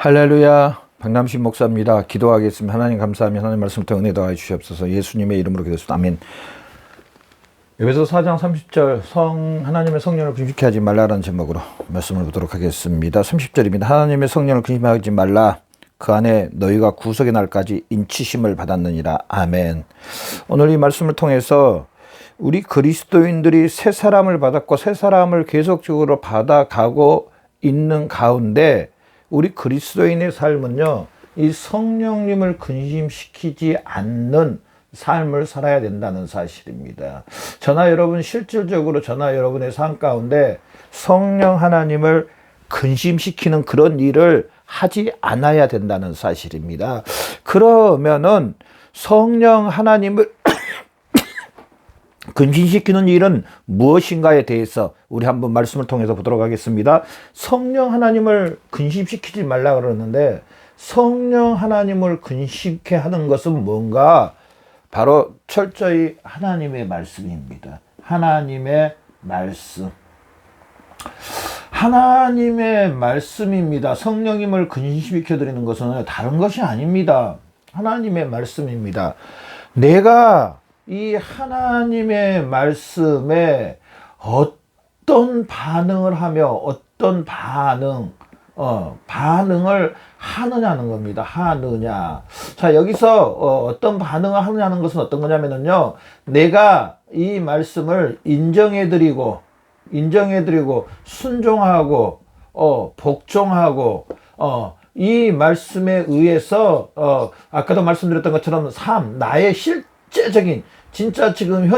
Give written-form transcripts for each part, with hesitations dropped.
할렐루야, 박남신 목사입니다. 기도하겠습니다. 하나님 감사하며 하나님 말씀 통해 은혜 더하여 주시옵소서. 예수님의 이름으로 기도했습니다. 아멘. 에베소 4장 30절 하나님의 성령을 근심케 하지 말라라는 제목으로 말씀을 보도록 하겠습니다. 30절입니다. 하나님의 성령을 근심하지 말라. 그 안에 너희가 구속의 날까지 인치심을 받았느니라. 아멘. 오늘 이 말씀을 통해서 우리 그리스도인들이 새 사람을 받았고 새 사람을 계속적으로 받아가고 있는 가운데 우리 그리스도인의 삶은요, 이 성령님을 근심시키지 않는 삶을 살아야 된다는 사실입니다. 저나 여러분, 실질적으로 저나 여러분의 삶 가운데 성령 하나님을 근심시키는 그런 일을 하지 않아야 된다는 사실입니다. 그러면은 성령 하나님을 근심시키는 일은 무엇인가에 대해서 우리 한번 말씀을 통해서 보도록 하겠습니다. 성령 하나님을 근심시키지 말라 그러는데 성령 하나님을 근심케 하는 것은 뭔가? 바로 철저히 하나님의 말씀입니다. 하나님의 말씀. 하나님의 말씀입니다. 성령님을 근심시켜 드리는 것은 다른 것이 아닙니다. 하나님의 말씀입니다. 내가 이 하나님의 말씀에 어떤 반응을 하며 어떤 반응을 하느냐는 겁니다. 하느냐. 자, 여기서 어떤 반응을 하느냐는 것은 어떤 거냐면요. 내가 이 말씀을 인정해드리고 순종하고 복종하고 이 말씀에 의해서 아까도 말씀드렸던 것처럼 나의 실제적인 진짜 지금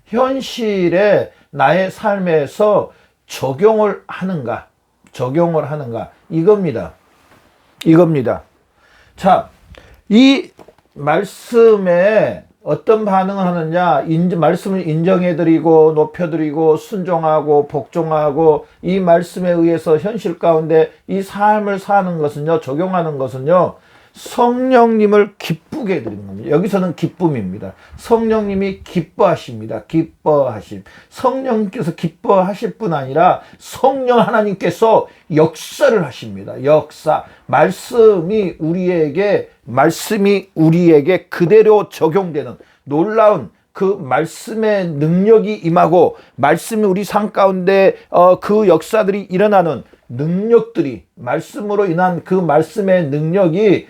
현실에 나의 삶에서 적용을 하는가 이겁니다. 자, 이 말씀에 어떤 반응을 하느냐, 말씀을 인정해드리고 높여드리고 순종하고 복종하고 이 말씀에 의해서 현실 가운데 이 삶을 사는 것은요, 적용하는 것은요, 성령님을 기쁘게 해드리는 겁니다. 여기서는 기쁨입니다. 성령님이 기뻐하십니다. 기뻐하심. 성령님께서 기뻐하실 뿐 아니라 성령 하나님께서 역사를 하십니다. 역사. 말씀이 우리에게 그대로 적용되는 놀라운 그 말씀의 능력이 임하고 말씀이 우리 삶 가운데 그 역사들이 일어나는 능력들이 말씀으로 인한 그 말씀의 능력이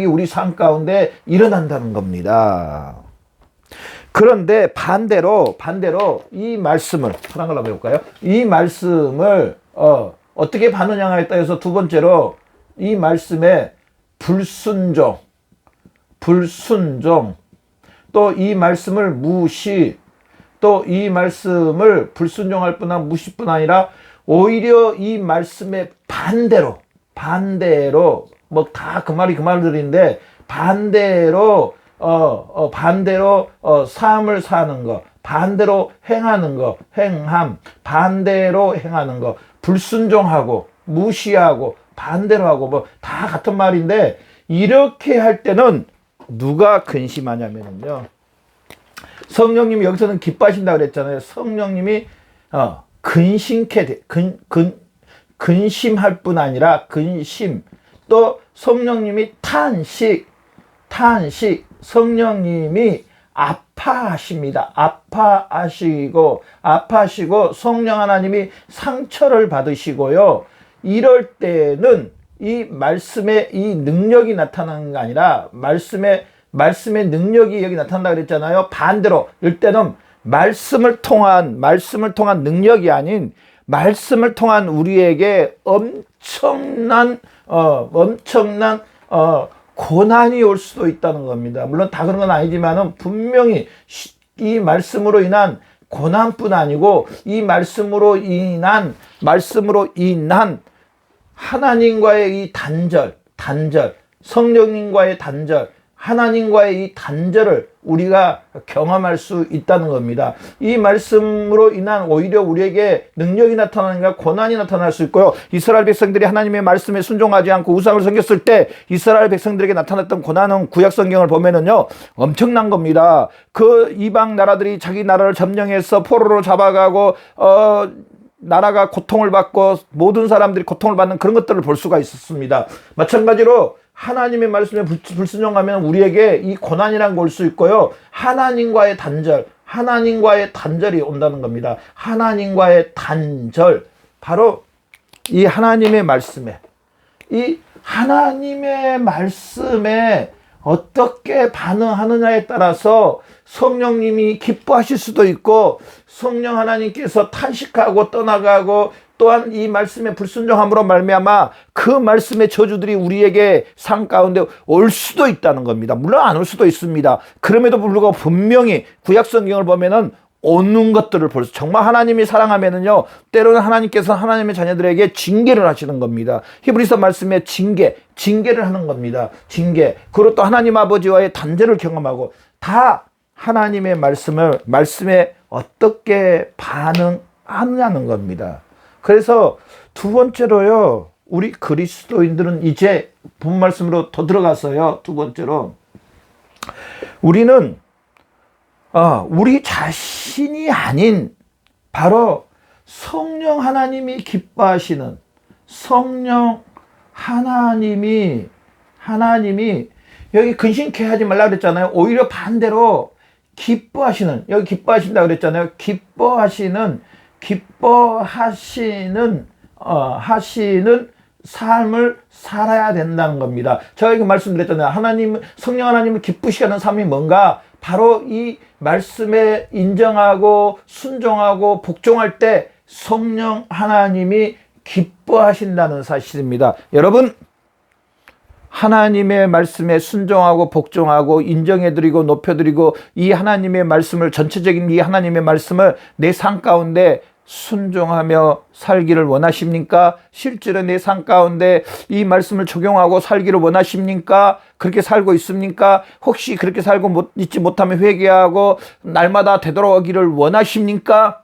우리 삶 가운데 일어난다는 겁니다. 그런데 반대로 이 말씀을 하나 걸로 해볼까요? 이 말씀을 어떻게 반응하냐에 따라서 두 번째로 이 말씀에 불순종 또 이 말씀을 무시 또 이 말씀을 불순종할 뿐 아니라 무시뿐 아니라 오히려 이 말씀의 반대로 뭐 다 그 말들인데 반대로 삶을 사는 거, 반대로 행하는 거, 반대로 행하는 거, 불순종하고 무시하고 반대로 하고 뭐 다 같은 말인데 이렇게 할 때는 누가 근심하냐면요. 성령님이 여기서는 기뻐하신다 그랬잖아요. 성령님이 근심할 뿐 아니라 또 성령님이 탄식 성령님이 아파하십니다. 아파하시고 성령 하나님이 상처를 받으시고요. 이럴 때는 이 말씀의 이 능력이 나타나는 게 아니라 말씀의 능력이 여기 나타난다 그랬잖아요. 반대로 이럴 때는 말씀을 통한 능력이 아닌 말씀을 통한 우리에게 엄청난 고난이 올 수도 있다는 겁니다. 물론 다 그런 건 아니지만은 분명히 이 말씀으로 인한 고난뿐 아니고 이 말씀으로 인한 하나님과의 이 단절, 성령님과의 단절, 하나님과의 이 단절을 우리가 경험할 수 있다는 겁니다. 이 말씀으로 인한 오히려 우리에게 능력이 나타나니까 고난이 나타날 수 있고요. 이스라엘 백성들이 하나님의 말씀에 순종하지 않고 우상을 섬겼을 때 이스라엘 백성들에게 나타났던 고난은 구약 성경을 보면은요, 엄청난 겁니다. 그 이방 나라들이 자기 나라를 점령해서 포로로 잡아가고 나라가 고통을 받고 모든 사람들이 고통을 받는 그런 것들을 볼 수가 있었습니다. 마찬가지로 하나님의 말씀에 불순종하면 우리에게 이 고난이란 걸 올 수 있고요. 하나님과의 단절이 온다는 겁니다. 하나님과의 단절. 바로 이 하나님의 말씀에 어떻게 반응하느냐에 따라서 성령님이 기뻐하실 수도 있고 성령 하나님께서 탄식하고 떠나가고 또한 이 말씀의 불순종함으로 말미암아 그 말씀의 저주들이 우리에게 삶 가운데 올 수도 있다는 겁니다. 물론 안 올 수도 있습니다. 그럼에도 불구하고 분명히 구약 성경을 보면은 오는 것들을 볼 수, 정말 하나님이 사랑하면은요, 때로는 하나님께서 하나님의 자녀들에게 징계를 하시는 겁니다. 히브리서 말씀에 징계를 하는 겁니다. 징계. 그리고 또 하나님 아버지와의 단절을 경험하고 다 하나님의 말씀에 어떻게 반응하느냐는 겁니다. 그래서 두 번째로요, 우리 그리스도인들은 이제 본 말씀으로 더 들어가서요, 두 번째로, 우리는 우리 자신이 아닌 바로 성령 하나님이 기뻐하시는 하나님이 여기 근심케 하지 말라 그랬잖아요. 오히려 반대로 기뻐하시는, 여기 기뻐하신다 그랬잖아요. 하시는 삶을 살아야 된다는 겁니다. 제가 이거 말씀드렸잖아요. 성령 하나님을 기쁘시게 하는 삶이 뭔가? 바로 이 말씀에 인정하고 순종하고 복종할 때 성령 하나님이 기뻐하신다는 사실입니다. 여러분, 하나님의 말씀에 순종하고 복종하고 인정해드리고 높여드리고 이 하나님의 말씀을, 전체적인 이 하나님의 말씀을 내 삶 가운데 순종하며 살기를 원하십니까? 실제로 내 삶 가운데 이 말씀을 적용하고 살기를 원하십니까? 그렇게 살고 있습니까? 혹시 그렇게 살고 있지 못하면 회개하고 날마다 되돌아오기를 원하십니까?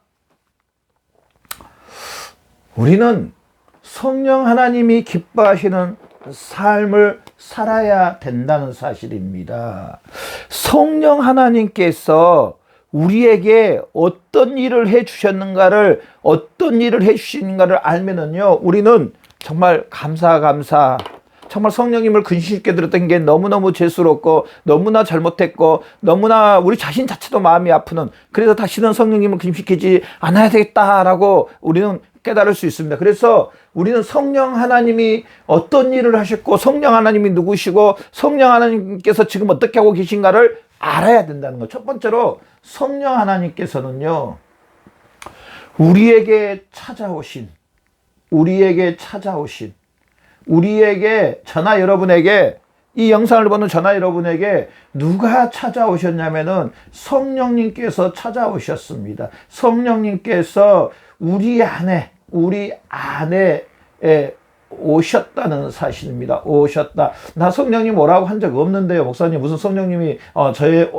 우리는 성령 하나님이 기뻐하시는 삶을 살아야 된다는 사실입니다. 성령 하나님께서 우리에게 어떤 일을 해주셨는가를, 알면은요, 우리는 정말 정말 성령님을 근심 있게 들었던 게 너무너무 죄스럽고, 너무나 잘못했고, 너무나 우리 자신 자체도 마음이 아프는, 그래서 다시는 성령님을 근심시키지 않아야 되겠다라고 우리는 깨달을 수 있습니다. 그래서 우리는 성령 하나님이 어떤 일을 하셨고, 성령 하나님이 누구시고, 성령 하나님께서 지금 어떻게 하고 계신가를 알아야 된다는 것. 첫 번째로 성령 하나님께서는요, 우리에게 저나 여러분에게, 이 영상을 보는 저나 여러분에게 누가 찾아오셨냐면은 성령님께서 찾아오셨습니다. 성령님께서 우리 안에 오셨다는 사실입니다. 오셨다. 나 성령님 오라고 한 적 없는데요. 목사님, 무슨 성령님이 저의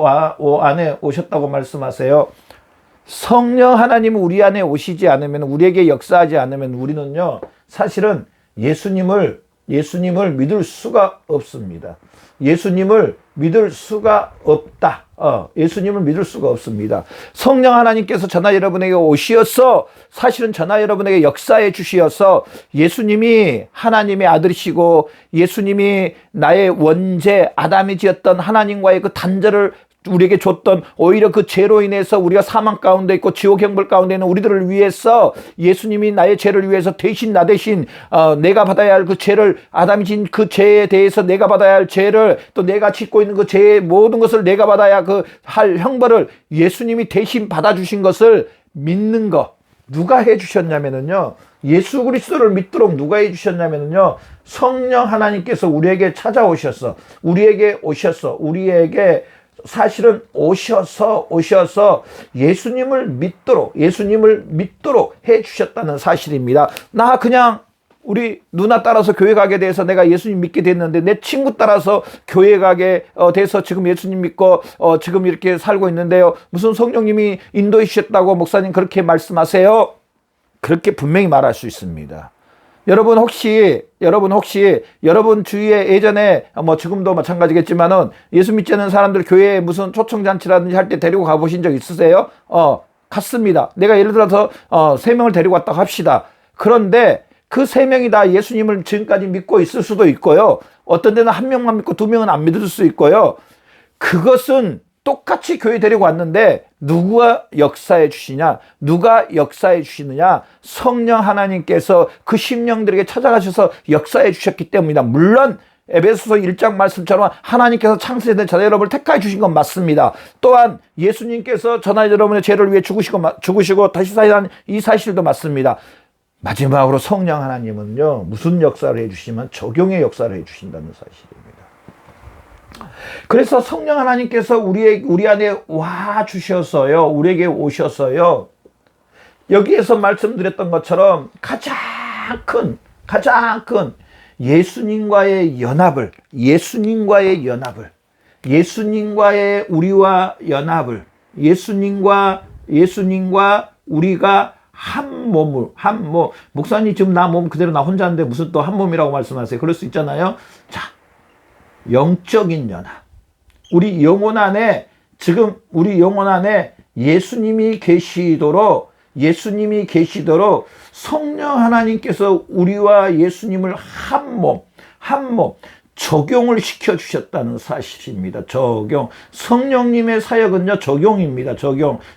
안에 오셨다고 말씀하세요? 성령 하나님은 우리 안에 오시지 않으면, 우리에게 역사하지 않으면 우리는요, 사실은 예수님을 믿을 수가 없습니다. 예수님을 믿을 수가 없다. 예수님을 믿을 수가 없습니다. 성령 하나님께서 저나 여러분에게 오시어서, 사실은 저나 여러분에게 역사해 주시어서 예수님이 하나님의 아들이시고 예수님이 나의 원죄, 아담이 지었던 하나님과의 그 단절을 우리에게 줬던, 오히려 그 죄로 인해서 우리가 사망 가운데 있고 지옥 형벌 가운데 있는 우리들을 위해서 예수님이 나의 죄를 위해서 나 대신 내가 받아야 할 그 죄를, 아담이 진 그 죄에 대해서 내가 받아야 할 죄를, 또 내가 짓고 있는 그 죄의 모든 것을 내가 받아야 할 형벌을 예수님이 대신 받아주신 것을 믿는 것, 누가 해주셨냐면은요, 예수 그리스도를 믿도록 누가 해주셨냐면은요, 성령 하나님께서 우리에게 찾아오셔서, 우리에게 사실은 오셔서 예수님을 믿도록 해 주셨다는 사실입니다. 나 그냥 우리 누나 따라서 교회 가게 돼서 내가 예수님 믿게 됐는데, 내 친구 따라서 교회 가게 돼서 지금 예수님 믿고 지금 이렇게 살고 있는데요, 무슨 성령님이 인도해 주셨다고 목사님 그렇게 말씀하세요? 그렇게 분명히 말할 수 있습니다. 여러분 혹시 여러분 주위에 예전에 지금도 마찬가지겠지만은 예수 믿지 않는 사람들 교회에 무슨 초청잔치라든지 할 때 데리고 가보신 적 있으세요? 같습니다. 내가 예를 들어서 3명을 데리고 왔다고 합시다. 그런데 그 3명이 다 예수님을 지금까지 믿고 있을 수도 있고요. 어떤 데는 1명만 믿고 2명은 안 믿을 수 있고요. 그것은 똑같이 교회 데리고 왔는데 누가 역사해 주시냐? 누가 역사해 주시느냐? 성령 하나님께서 그 심령들에게 찾아가셔서 역사해 주셨기 때문이다. 물론 에베소서 1장 말씀처럼 하나님께서 창세된 자녀 여러분을 택하여 주신 건 맞습니다. 또한 예수님께서 저나 여러분의 죄를 위해 죽으시고 다시 사신 이 사실도 맞습니다. 마지막으로 성령 하나님은요, 무슨 역사를 해주시면 적용의 역사를 해주신다는 사실입니다. 그래서 성령 하나님께서 우리 안에 와 주셨어요. 우리에게 오셨어요. 여기에서 말씀드렸던 것처럼 가장 큰 예수님과의 연합을, 예수님과의 우리와 연합을, 예수님과 우리가 한 몸을, 목사님 지금 나 몸 그대로 나 혼자인데 무슨 또 한 몸이라고 말씀하세요. 그럴 수 있잖아요. 자, 영적인 연합. 우리 영혼 안에 예수님이 계시도록 성령 하나님께서 우리와 예수님을 한 몸, 적용을 시켜주셨다는 사실입니다. 적용. 성령님의 사역은요, 적용입니다.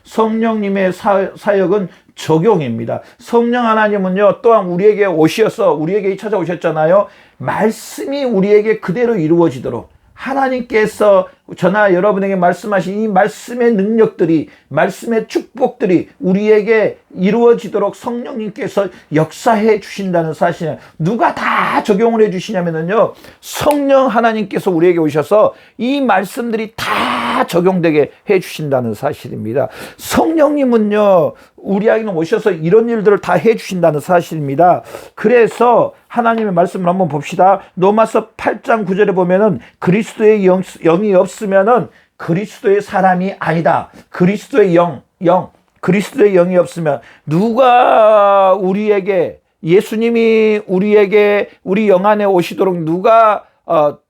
성령님의 사역은 적용입니다. 성령 하나님은요, 또한 우리에게 오셔서 우리에게 찾아오셨잖아요. 말씀이 우리에게 그대로 이루어지도록 하나님께서 저나 여러분에게 말씀하신 이 말씀의 능력들이, 말씀의 축복들이 우리에게 이루어지도록 성령님께서 역사해 주신다는 사실을 누가 다 적용을 해 주시냐면요, 성령 하나님께서 우리에게 오셔서 이 말씀들이 다 적용되게 해 주신다는 사실입니다. 성령님은요, 우리에게는 오셔서 이런 일들을 다 해 주신다는 사실입니다. 그래서 하나님의 말씀을 한번 봅시다. 로마서 8장 9절에 보면은 그리스도의 영이 없으면은 그리스도의 사람이 아니다. 그리스도의 영이 없으면 누가 예수님이 우리 영 안에 오시도록 누가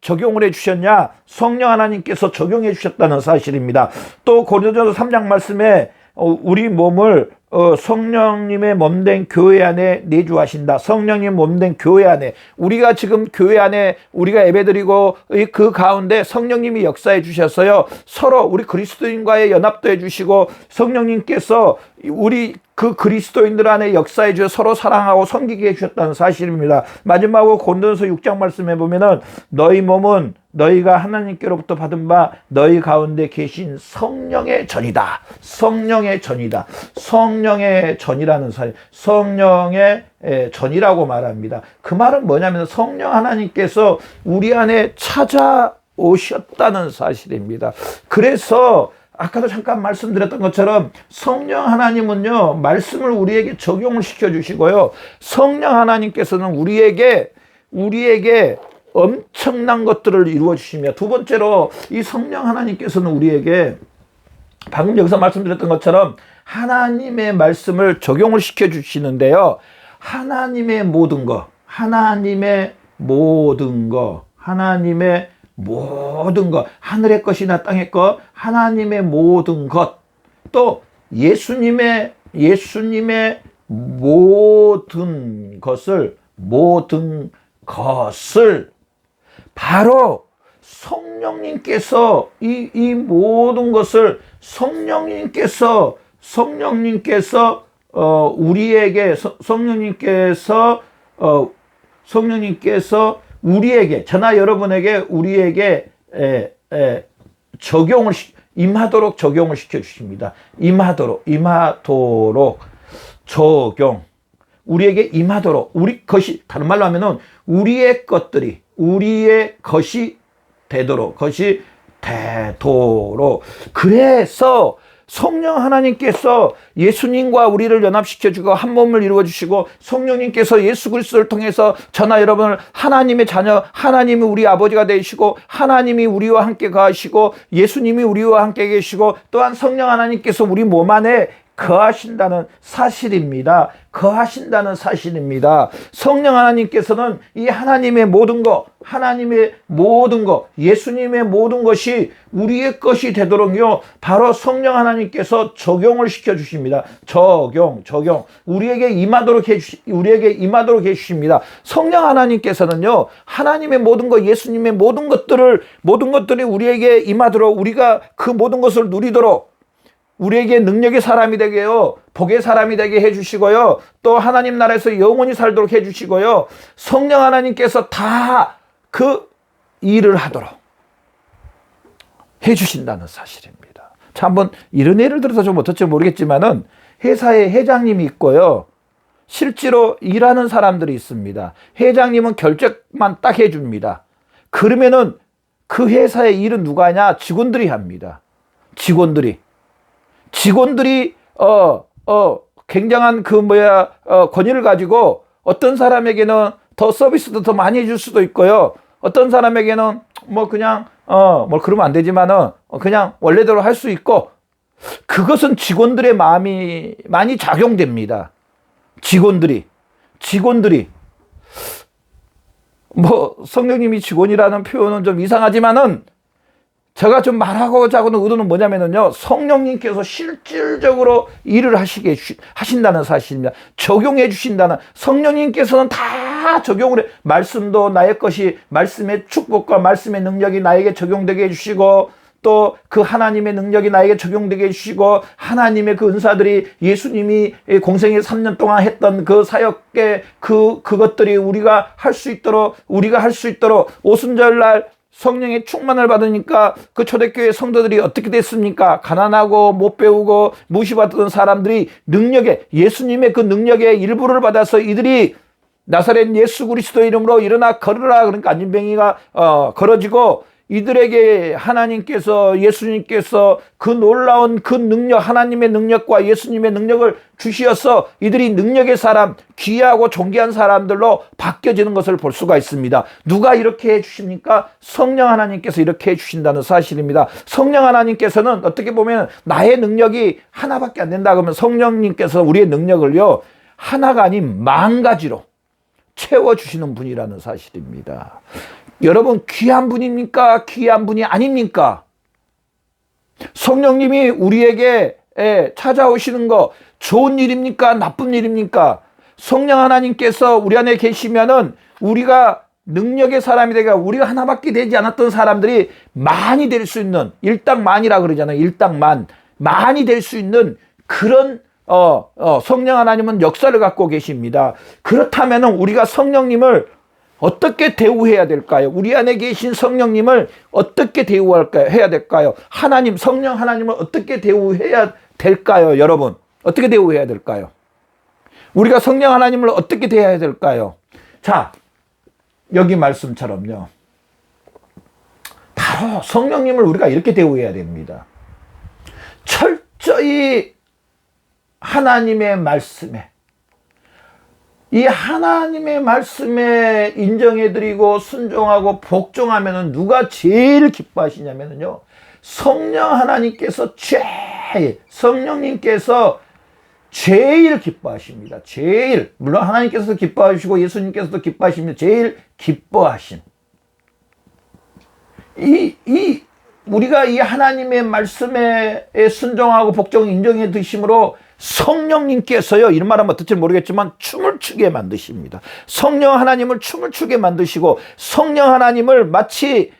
적용을 해 주셨냐? 성령 하나님께서 적용해 주셨다는 사실입니다. 또 고린도전서 3장 말씀에 우리 몸을 성령님의 몸된 교회 안에 내주하신다. 성령님 몸된 교회 안에, 우리가 지금 교회 안에 우리가 예배드리고 그 가운데 성령님이 역사해 주셨어요. 서로 우리 그리스도인과의 연합도 해주시고 성령님께서 우리 그 그리스도인들 안에 역사해 주셔서 서로 사랑하고 섬기게 해주셨다는 사실입니다. 마지막으로 고린도전서 6장 말씀해 보면은 너희 몸은 너희가 하나님께로부터 받은 바 너희 가운데 계신 성령의 전이다. 성령의 전이라는 사실, 성령의 전이라고 말합니다. 그 말은 뭐냐면 성령 하나님께서 우리 안에 찾아오셨다는 사실입니다. 그래서 아까도 잠깐 말씀드렸던 것처럼 성령 하나님은요, 말씀을 우리에게 적용을 시켜주시고요, 성령 하나님께서는 우리에게 엄청난 것들을 이루어 주십니다. 두 번째로 이 성령 하나님께서는 우리에게 방금 여기서 말씀드렸던 것처럼 하나님의 말씀을 적용을 시켜 주시는데요, 하나님의 모든 것, 하늘의 것이나 땅의 것, 하나님의 모든 것, 또 예수님의 모든 것을 바로 성령님께서 이 모든 것을 성령님께서 우리에게 저나 여러분에게 임하도록 적용을 시켜 주십니다. 임하도록 적용. 우리에게 임하도록, 우리 것이, 다른 말로 하면은 우리의 것이 되도록. 그래서 성령 하나님께서 예수님과 우리를 연합시켜주고 한 몸을 이루어주시고, 성령님께서 예수 그리스도를 통해서 저나 여러분을 하나님의 자녀, 하나님이 우리 아버지가 되시고, 하나님이 우리와 함께 가시고, 예수님이 우리와 함께 계시고, 또한 성령 하나님께서 우리 몸 안에 거하신다는 사실입니다. 거하신다는 사실입니다. 성령 하나님께서는 이 하나님의 모든 것, 예수님의 모든 것이 우리의 것이 되도록요, 바로 성령 하나님께서 적용을 시켜 주십니다. 적용. 우리에게 임하도록 해주십니다. 성령 하나님께서는요, 하나님의 모든 것, 예수님의 모든 것들이 우리에게 임하도록, 우리가 그 모든 것을 누리도록, 우리에게 능력의 사람이 되게요, 복의 사람이 되게 해주시고요, 또 하나님 나라에서 영원히 살도록 해주시고요, 성령 하나님께서 다 그 일을 하도록 해주신다는 사실입니다. 자, 한번 이런 예를 들어서 좀 어떨지 모르겠지만은, 회사에 회장님이 있고요, 실제로 일하는 사람들이 있습니다. 회장님은 결정만 딱 해줍니다. 그러면은 그 회사의 일은 누가 하냐? 직원들이 합니다. 직원들이 굉장한 권위를 가지고 어떤 사람에게는 더 서비스도 더 많이 해줄 수도 있고요. 어떤 사람에게는 그러면 안 되지만은 그냥 원래대로 할 수 있고, 그것은 직원들의 마음이 많이 작용됩니다. 직원들이 성령님이 직원이라는 표현은 좀 이상하지만은, 제가 좀 말하고자 하는 의도는 뭐냐면요, 성령님께서 실질적으로 일을 하신다는 사실입니다. 적용해 주신다는, 성령님께서는 다 적용을 해. 말씀도 나의 것이, 말씀의 축복과 말씀의 능력이 나에게 적용되게 해주시고, 또 그 하나님의 능력이 나에게 적용되게 해주시고, 하나님의 그 은사들이, 예수님이 공생애 3년 동안 했던 그 사역의 그것들이 우리가 할 수 있도록 오순절날 성령의 충만을 받으니까 그 초대교회 성도들이 어떻게 됐습니까? 가난하고 못 배우고 무시받던 사람들이 예수님의 그 능력의 일부를 받아서 이들이 나사렛 예수 그리스도 이름으로 일어나 걸으라, 그러니까 안진뱅이가 걸어지고, 이들에게 예수님께서 그 놀라운 그 능력, 하나님의 능력과 예수님의 능력을 주시어서 이들이 능력의 사람, 귀하고 존귀한 사람들로 바뀌어지는 것을 볼 수가 있습니다. 누가 이렇게 해주십니까? 성령 하나님께서 이렇게 해주신다는 사실입니다. 성령 하나님께서는 어떻게 보면 나의 능력이 하나밖에 안 된다 그러면, 성령님께서 우리의 능력을요, 하나가 아닌 10,000가지로 채워주시는 분이라는 사실입니다. 여러분, 귀한 분입니까? 귀한 분이 아닙니까? 성령님이 우리에게 찾아오시는 거 좋은 일입니까? 나쁜 일입니까? 성령 하나님께서 우리 안에 계시면은 우리가 능력의 사람이 되가, 우리가 하나밖에 되지 않았던 사람들이 많이 될 수 있는, 일당만이라 그러잖아요. 일당만. 많이 될 수 있는 그런 성령 하나님은 역사를 갖고 계십니다. 그렇다면은 우리가 성령님을 어떻게 대우해야 될까요? 우리 안에 계신 성령님을 어떻게 해야 될까요? 성령 하나님을 어떻게 대우해야 될까요? 여러분, 어떻게 대우해야 될까요? 우리가 성령 하나님을 어떻게 대해야 될까요? 자, 여기 말씀처럼요, 바로 성령님을 우리가 이렇게 대우해야 됩니다. 철저히 하나님의 말씀에, 이 하나님의 말씀에 인정해드리고 순종하고 복종하면은 누가 제일 기뻐하시냐면요, 성령님께서 제일 기뻐하십니다. 물론 하나님께서도 기뻐하시고 예수님께서도 기뻐하십니다. 제일 기뻐하심. 우리가 이 하나님의 말씀에 순종하고 복종 인정해 드심으로 성령님께서요, 이런 말하면 어떨지 모르겠지만 춤을 추게 만드십니다. 성령 하나님을 춤을 추게 만드시고, 성령 하나님을 마치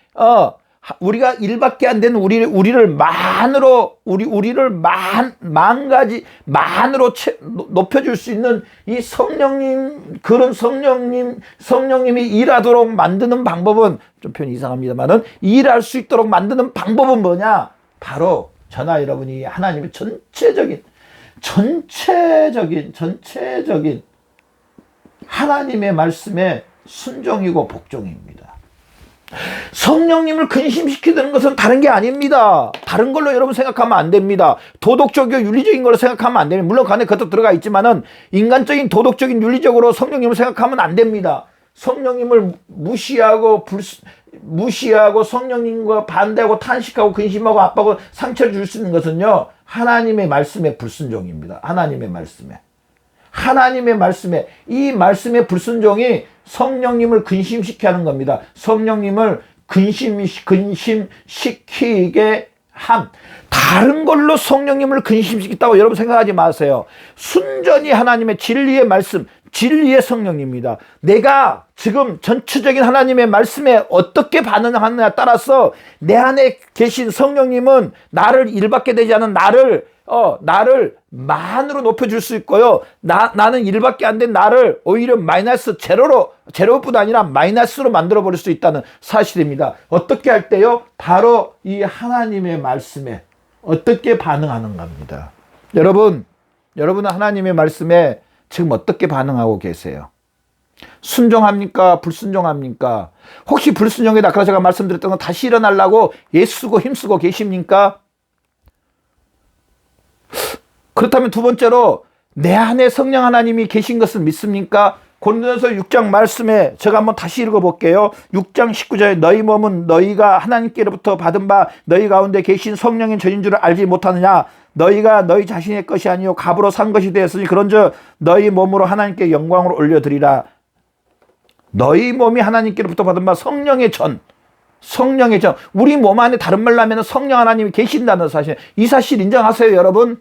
우리가 일밖에 안 되는 우리를 만으로 높여줄 수 있는 이 성령님, 그런 성령님이 일하도록 만드는 방법은, 좀 표현이 이상합니다만은, 일할 수 있도록 만드는 방법은 뭐냐? 바로 저나 여러분이 하나님의 전체적인 하나님의 말씀에 순종이고 복종입니다. 성령님을 근심시키는 것은 다른 게 아닙니다. 다른 걸로 여러분 생각하면 안 됩니다. 도덕적이고 윤리적인 걸로 생각하면 안 됩니다. 물론 그 안에 그것도 들어가 있지만은, 인간적인 도덕적인 윤리적으로 성령님을 생각하면 안 됩니다. 성령님을 무시하고 성령님과 반대하고 탄식하고 근심하고 압박하고 상처를 줄 수 있는 것은요, 하나님의 말씀에 불순종입니다. 하나님의 말씀에. 하나님의 말씀에, 이 말씀의 불순종이 성령님을 근심시키게 하는 겁니다. 성령님을 근심시키게 함. 다른 걸로 성령님을 근심시켰다고 여러분 생각하지 마세요. 순전히 하나님의 진리의 말씀, 진리의 성령님입니다. 내가 지금 전체적인 하나님의 말씀에 어떻게 반응하느냐에 따라서 내 안에 계신 성령님은 나를 일밖에 되지 않은 나를 만으로 높여줄 수 있고요. 나는 일밖에 안 된 나를 오히려 마이너스 제로뿐 아니라 마이너스로 만들어버릴 수 있다는 사실입니다. 어떻게 할 때요? 바로 이 하나님의 말씀에 어떻게 반응하는 겁니다. 여러분은 하나님의 말씀에 지금 어떻게 반응하고 계세요? 순종합니까? 불순종합니까? 혹시 불순종이다. 아까 제가 말씀드렸던 건 다시 일어나려고 애쓰고 힘쓰고 계십니까? 그렇다면 두 번째로 내 안에 성령 하나님이 계신 것을 믿습니까? 고린도전서 6장 말씀에 제가 한번 다시 읽어볼게요. 6장 19절에 너희 몸은 너희가 하나님께로부터 받은 바 너희 가운데 계신 성령의 전인 줄을 알지 못하느냐? 너희가 너희 자신의 것이 아니요 값으로 산 것이 되었으니 그런즉 너희 몸으로 하나님께 영광을 올려드리라. 너희 몸이 하나님께로부터 받은 바 성령의 전. 우리 몸 안에 다른 말로 하면 성령 하나님이 계신다는 사실. 이 사실 인정하세요, 여러분?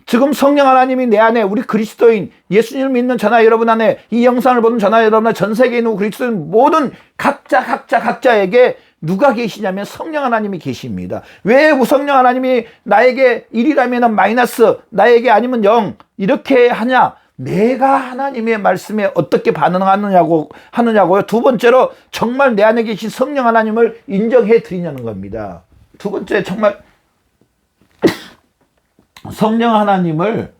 지금 성령 하나님이 내 안에 우리 그리스도인 예수님을 믿는 저나 여러분 안에 이 영상을 보는 저나 여러분 안에 전 세계에 있는 그리스도인 모든 각자에게 누가 계시냐면 성령 하나님이 계십니다. 왜 성령 하나님이 나에게 1이라면 마이너스, 나에게 아니면 0 이렇게 하냐? 내가 하나님의 말씀에 어떻게 하느냐고요. 두 번째로 정말 내 안에 계신 성령 하나님을 인정해 드리냐는 겁니다. 두 번째 정말 성령 하나님을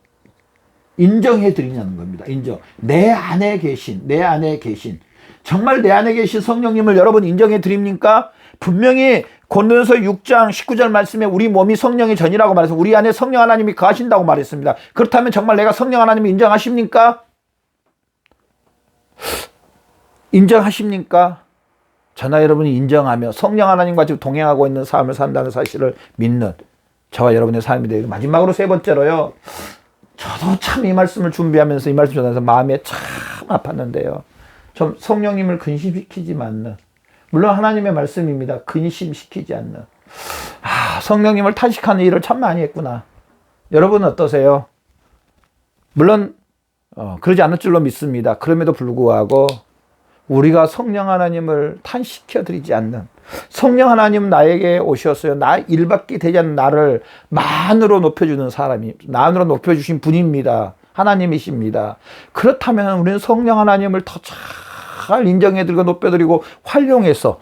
인정해 드리냐는 겁니다. 인정. 내 안에 계신 정말 내 안에 계신 성령님을 여러분 인정해 드립니까? 분명히 고린도전서 6장 19절 말씀에 우리 몸이 성령의 전이라고 말해서 우리 안에 성령 하나님이 거하신다고 말했습니다. 그렇다면 정말 내가 성령 하나님을 인정하십니까? 인정하십니까? 저나 여러분이 인정하며 성령 하나님과 지금 동행하고 있는 삶을 산다는 사실을 믿는 저와 여러분의 삶이 되고, 마지막으로 세 번째로요. 저도 참 이 말씀을 준비하면서 이 말씀 전하면서 마음에 참 아팠는데요. 좀 성령님을 근심시키지 않는, 물론 하나님의 말씀입니다. 근심시키지 않는. 성령님을 탄식하는 일을 참 많이 했구나. 여러분은 어떠세요? 물론 그러지 않을 줄로 믿습니다. 그럼에도 불구하고 우리가 성령 하나님을 탄식시켜 드리지 않는, 성령 하나님은 나에게 오셨어요. 나 일밖에 되지 않는 나를 만으로 높여주는 사람이, 만으로 높여주신 분입니다. 하나님이십니다. 그렇다면 우리는 성령 하나님을 더 잘 인정해드리고 높여드리고 활용해서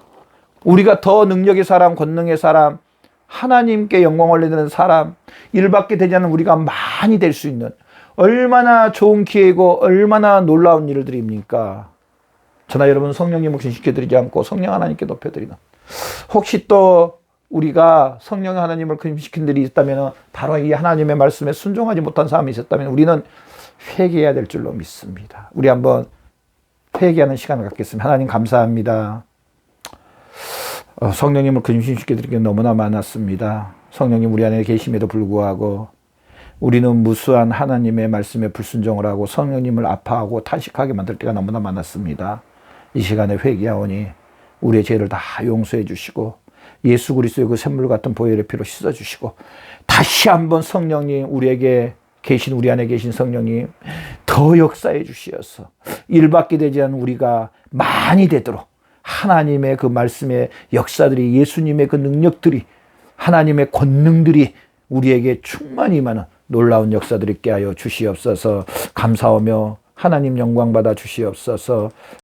우리가 더 능력의 사람, 권능의 사람, 하나님께 영광을 올리는 사람, 일밖에 되지 않는 우리가 많이 될 수 있는, 얼마나 좋은 기회이고 얼마나 놀라운 일들입니까? 저나 여러분 성령님을 근심시켜드리지 않고 성령 하나님께 높여드리는, 혹시 또 우리가 성령 하나님을 근심시킨 일이 있다면 바로 이 하나님의 말씀에 순종하지 못한 사람이 있었다면 우리는 회개해야 될 줄로 믿습니다. 우리 한번 회개하는 시간을 갖겠습니다. 하나님 감사합니다. 성령님을 근심시켜드리기 너무나 많았습니다. 성령님 우리 안에 계심에도 불구하고 우리는 무수한 하나님의 말씀에 불순종을 하고 성령님을 아파하고 탄식하게 만들 때가 너무나 많았습니다. 이 시간에 회개하오니 우리의 죄를 다 용서해 주시고 예수 그리스도의 그 샘물 같은 보혈의 피로 씻어 주시고, 다시 한번 성령님, 우리에게 계신, 우리 안에 계신 성령님 더 역사해 주시어서 일밖에 되지 않은 우리가 많이 되도록 하나님의 그 말씀의 역사들이, 예수님의 그 능력들이, 하나님의 권능들이 우리에게 충만히 임하는 놀라운 역사들이 있게 하여 주시옵소서. 감사하며 하나님 영광 받아 주시옵소서.